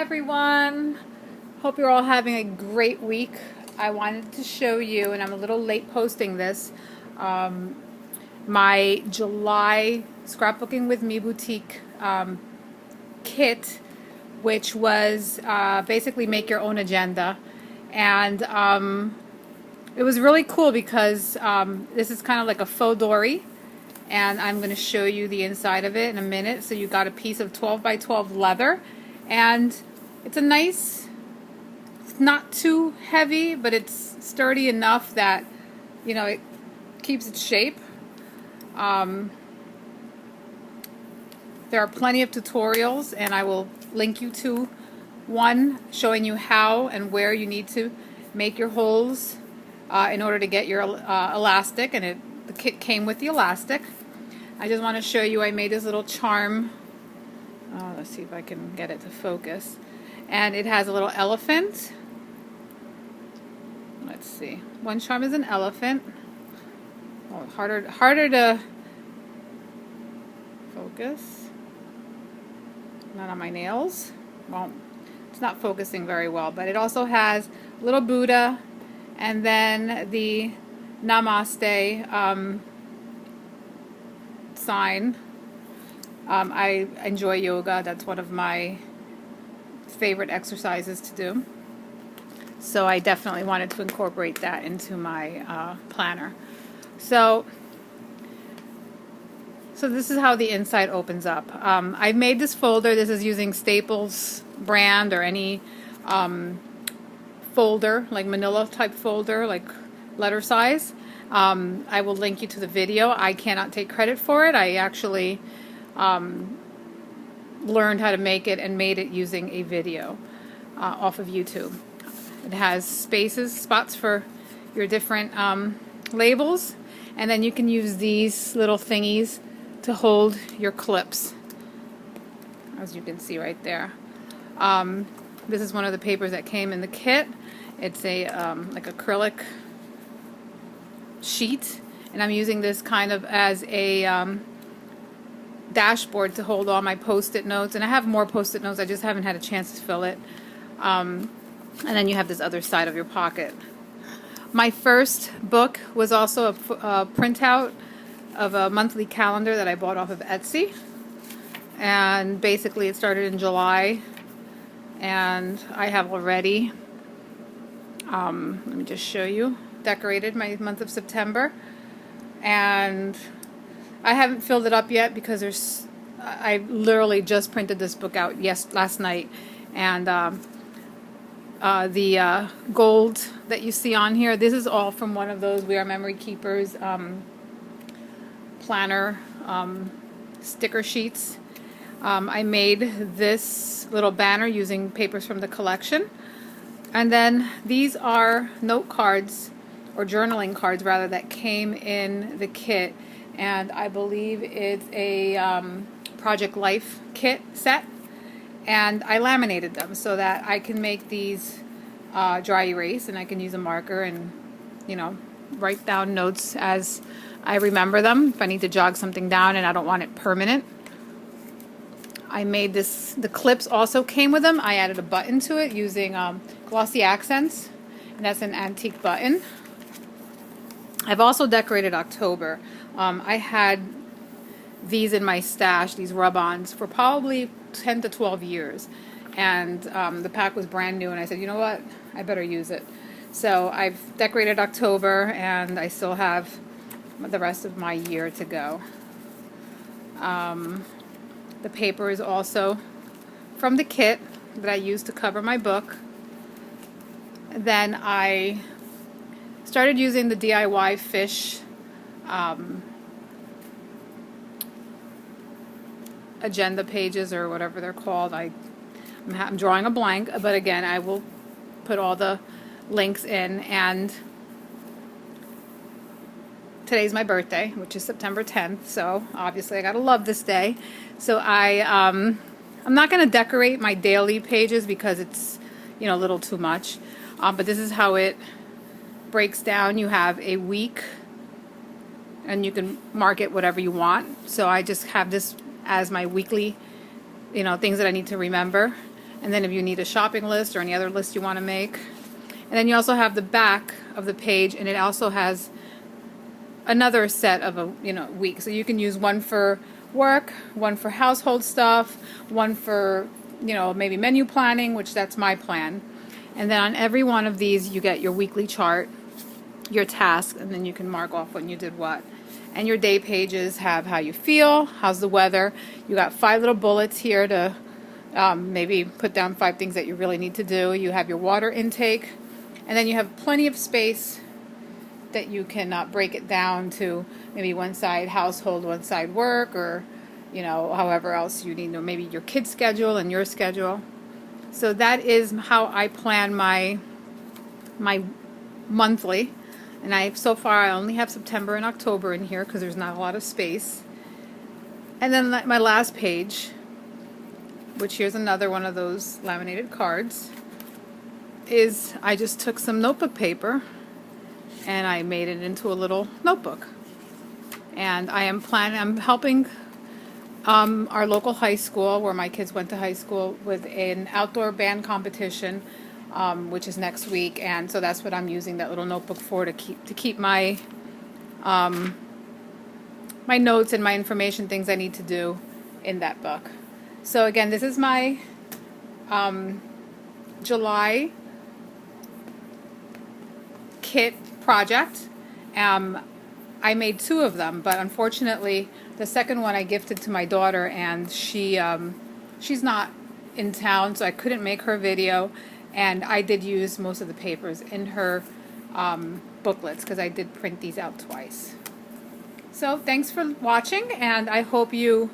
everyone. Hope you're all having a great week. I wanted to show you, and I'm a little late posting this, my July Scrapbooking with Me Boutique kit, which was basically make your own agenda. And it was really cool because this is kind of like a FauxDori, and I'm going to show you the inside of it in a minute. So you got a piece of 12 by 12 leather, and it's a nice, it's not too heavy, but it's sturdy enough that, you know, it keeps its shape. There are plenty of tutorials, and I will link you to one showing you how and where you need to make your holes in order to get your elastic, and the kit came with the elastic. I just want to show you, I made this little charm. Let's see if I can get it to focus. And it has a little elephant. Let's see. One charm is an elephant. Oh, harder to focus. Not on my nails. Well, it's not focusing very well, but it also has a little Buddha, and then the Namaste sign. I enjoy yoga. That's one of my favorite exercises to do. So I definitely wanted to incorporate that into my planner. So this is how the inside opens up. I made this folder. This is using Staples brand or any folder, like manila type folder, like letter size. I will link you to the video. I cannot take credit for it. I actually learned how to make it and made it using a video off of YouTube. It has spots for your different labels, and then you can use these little thingies to hold your clips, as you can see right there. This is one of the papers that came in the kit. It's a like acrylic sheet, and I'm using this kind of as a dashboard to hold all my post-it notes, and I have more post-it notes, I just haven't had a chance to fill it. And then you have this other side of your pocket. My first book was also a printout of a monthly calendar that I bought off of Etsy, and basically it started in July, and I have already let me just show you, decorated my month of September, and I haven't filled it up yet because I literally just printed this book out last night, and the gold that you see on here, this is all from one of those We Are Memory Keepers planner sticker sheets. I made this little banner using papers from the collection, and then these are note cards, or journaling cards rather, that came in the kit, and I believe it's a Project Life kit set, and I laminated them so that I can make these dry erase, and I can use a marker and, you know, write down notes as I remember them if I need to jog something down and I don't want it permanent. I made this, the clips also came with them. I added a button to it using glossy accents, and that's an antique button. I've also decorated October. I had these in my stash, these rub-ons, for probably 10 to 12 years. And the pack was brand new, and I said, you know what, I better use it. So I've decorated October, and I still have the rest of my year to go. The paper is also from the kit that I used to cover my book. Then I started using the DIY fish agenda pages, or whatever they're called. I'm drawing a blank, but again, I will put all the links in. And today's my birthday, which is September 10th, so obviously I gotta love this day. So I'm not gonna decorate my daily pages because it's, you know, a little too much. But this is how it breaks down. You have a week, and you can mark it whatever you want. So I just have this as my weekly, you know, things that I need to remember. And then if you need a shopping list or any other list you want to make. And then you also have the back of the page, and it also has another set of a week. So you can use one for work, one for household stuff, one for maybe menu planning, which that's my plan. And then on every one of these you get your weekly chart, your task, and then you can mark off when you did what. And your day pages have how you feel, how's the weather. You got 5 little bullets here to maybe put down 5 things that you really need to do. You have your water intake, and then you have plenty of space that you can break it down to maybe one side household, one side work, or however else you need, or maybe your kid's schedule and your schedule. So that is how I plan my monthly. And so far I only have September and October in here because there's not a lot of space. And then my last page, which here's another one of those laminated cards, is I just took some notebook paper and I made it into a little notebook. And I'm helping our local high school, where my kids went to high school, with an outdoor band competition, which is next week. And so that's what I'm using that little notebook for, to keep my my notes and my information, things I need to do in that book. So again, this is my July kit project. I made 2 of them, but unfortunately the second one I gifted to my daughter, and she's not in town, so I couldn't make her video. And I did use most of the papers in her booklets because I did print these out twice. So thanks for watching, and I hope you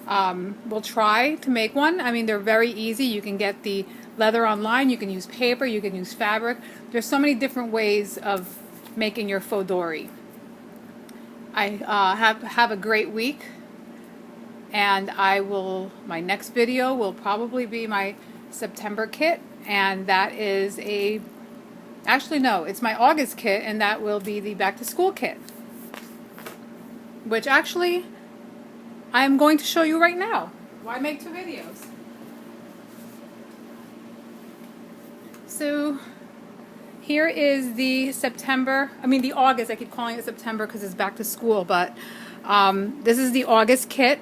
will try to make one. I mean, they're very easy. You can get the leather online, you can use paper, you can use fabric. There's so many different ways of making your FauxDori. I have a great week, and my next video will probably be my September kit, and that is actually no, it's my August kit, and that will be the back to school kit, which actually I'm going to show you right now. Why make 2 videos? So here is the August. I keep calling it September because it's back to school, but this is the August kit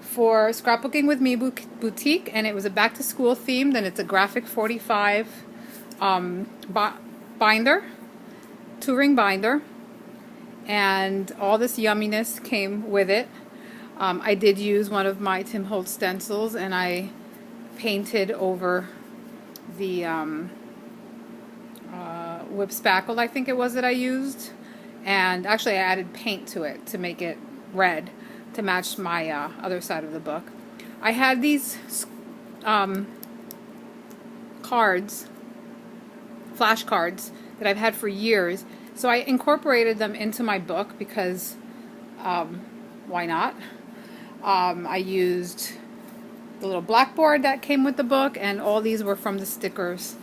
for Scrapbooking with Me Boutique, and it was a back to school themed, and it's a graphic 45 binder, 2-ring binder, and all this yumminess came with it. I did use one of my Tim Holtz stencils, and I painted over the whip spackle, I think it was, that I used, and actually I added paint to it to make it red to match my other side of the book. I had these cards, flashcards, that I've had for years, so I incorporated them into my book because why not? I used the little blackboard that came with the book, and all these were from the stickers.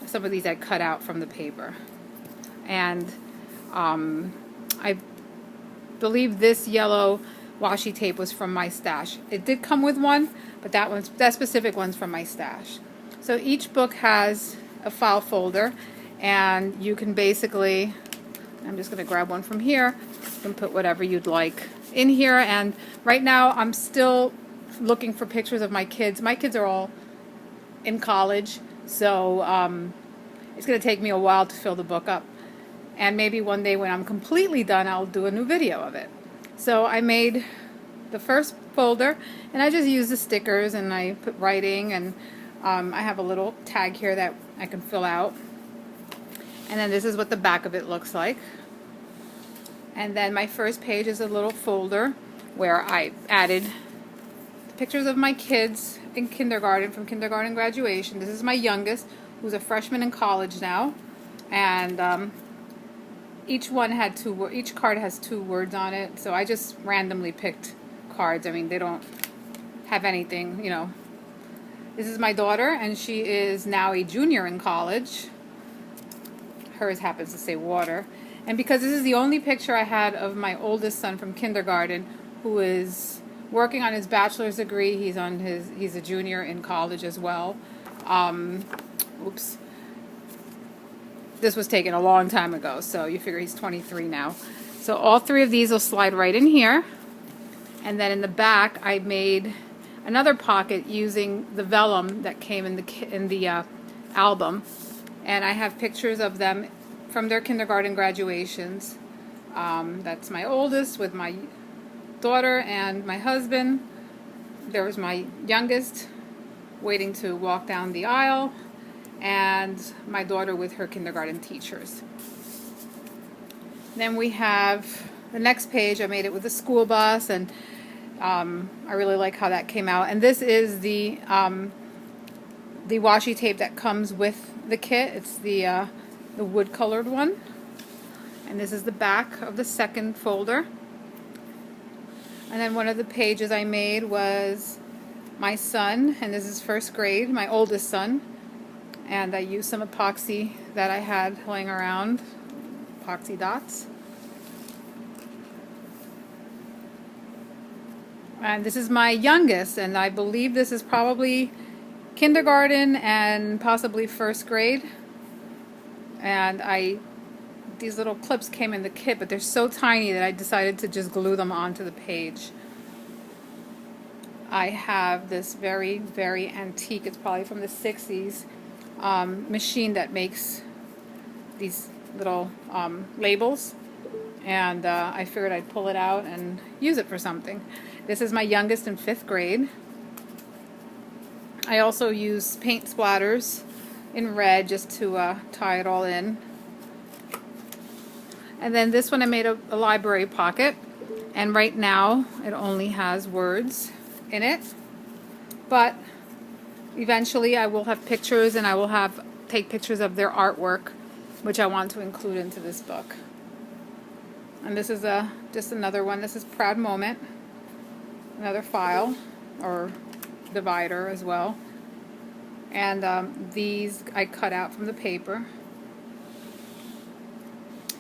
Some of these I cut out from the paper. And I believe this yellow washi tape was from my stash. It did come with one, but that specific one's from my stash. So each book has a file folder, and you can basically, I'm just going to grab one from here, you can put whatever you'd like in here. And right now I'm still looking for pictures of my kids. My kids are all in college, so it's going to take me a while to fill the book up. And maybe one day when I'm completely done, I'll do a new video of it. So I made the first folder, and I just used the stickers, and I put writing, and I have a little tag here that I can fill out. And then this is what the back of it looks like. And then my first page is a little folder where I added pictures of my kids in kindergarten, from kindergarten graduation. This is my youngest, who's a freshman in college now, and each card has 2 words on it. So I just randomly picked cards. I mean, they don't have anything, you know. This is my daughter, and she is now a junior in college. Hers happens to say water. And because this is the only picture I had of my oldest son from kindergarten, who is working on his bachelor's degree, he's a junior in college as well. Oops. This was taken a long time ago, so you figure he's 23 now. So all three of these will slide right in here. And then in the back, I made another pocket using the vellum that came in the album. And I have pictures of them from their kindergarten graduations. That's my oldest with my daughter and my husband. There was my youngest waiting to walk down the aisle, and my daughter with her kindergarten teachers. Then we have the next page. I made it with a school bus, and I really like how that came out. And this is the washi tape that comes with the kit. It's the wood colored one. And this is the back of the second folder. And then one of the pages I made was my son, and this is first grade, my oldest son. And I used some epoxy that I had laying around, epoxy dots. And this is my youngest, and I believe this is probably kindergarten and possibly first grade. And these little clips came in the kit, but they're so tiny that I decided to just glue them onto the page. I have this very, very antique, it's probably from the 60s, machine that makes these little labels, and I figured I'd pull it out and use it for something. This is my youngest in 5th grade. I also use paint splatters in red just to tie it all in. And then this one I made a library pocket, and right now it only has words in it, but eventually I will have pictures, and I will take pictures of their artwork, which I want to include into this book. And this is just another one. This is Proud Moment, another file or divider as well. And these I cut out from the paper.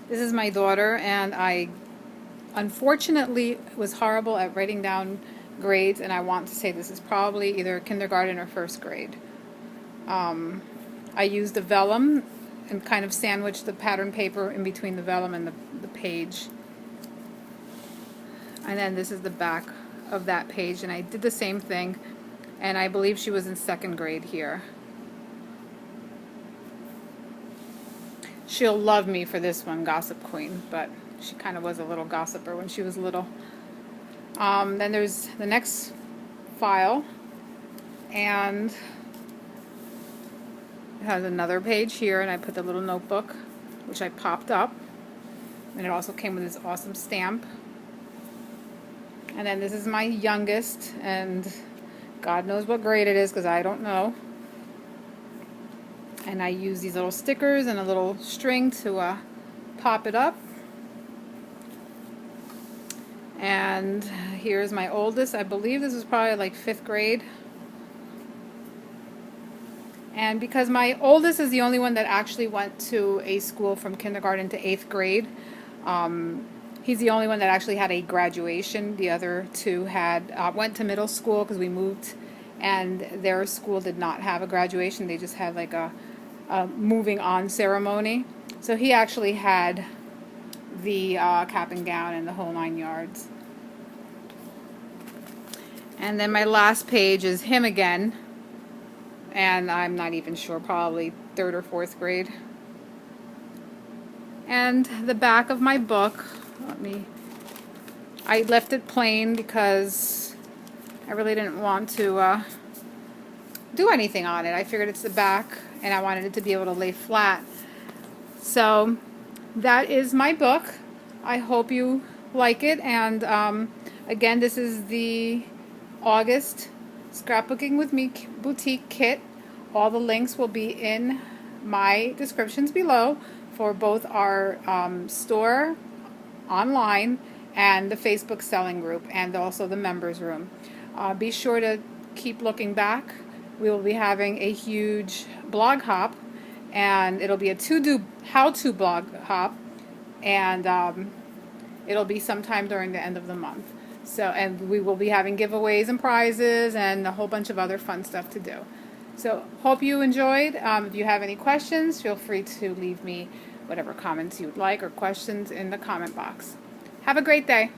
This is my daughter, and I unfortunately was horrible at writing down grades, and I want to say this is probably either kindergarten or first grade. I used the vellum and kind of sandwiched the pattern paper in between the vellum and the page. And then this is the back of that page, and I did the same thing, and I believe she was in 2nd grade here. She'll love me for this one, Gossip Queen, but she kind of was a little gossiper when she was little. Then there's the next file, and it has another page here, and I put the little notebook, which I popped up, and it also came with this awesome stamp. And then this is my youngest, and God knows what grade it is because I don't know. And I use these little stickers and a little string to pop it up. And here's my oldest. I believe this was probably like 5th grade. And because my oldest is the only one that actually went to a school from kindergarten to 8th grade, he's the only one that actually had a graduation. The other two went to middle school because we moved, and their school did not have a graduation. They just had like a moving on ceremony. So he actually had the cap and gown and the whole 9 yards. And then my last page is him again, and I'm not even sure, probably 3rd or 4th grade. And the back of my book, I left it plain because I really didn't want to do anything on it. I figured it's the back, and I wanted it to be able to lay flat. So that is my book. I hope you like it. And again, this is the August Scrapbooking with Me boutique kit. All the links will be in my descriptions below for both our store online and the Facebook selling group, and also the members room. Be sure to keep looking back. We will be having a huge blog hop, and it'll be a how-to blog hop, and it'll be sometime during the end of the month. So, and we will be having giveaways and prizes and a whole bunch of other fun stuff to do. So hope you enjoyed. If you have any questions, feel free to leave me whatever comments you would like or questions in the comment box. Have a great day.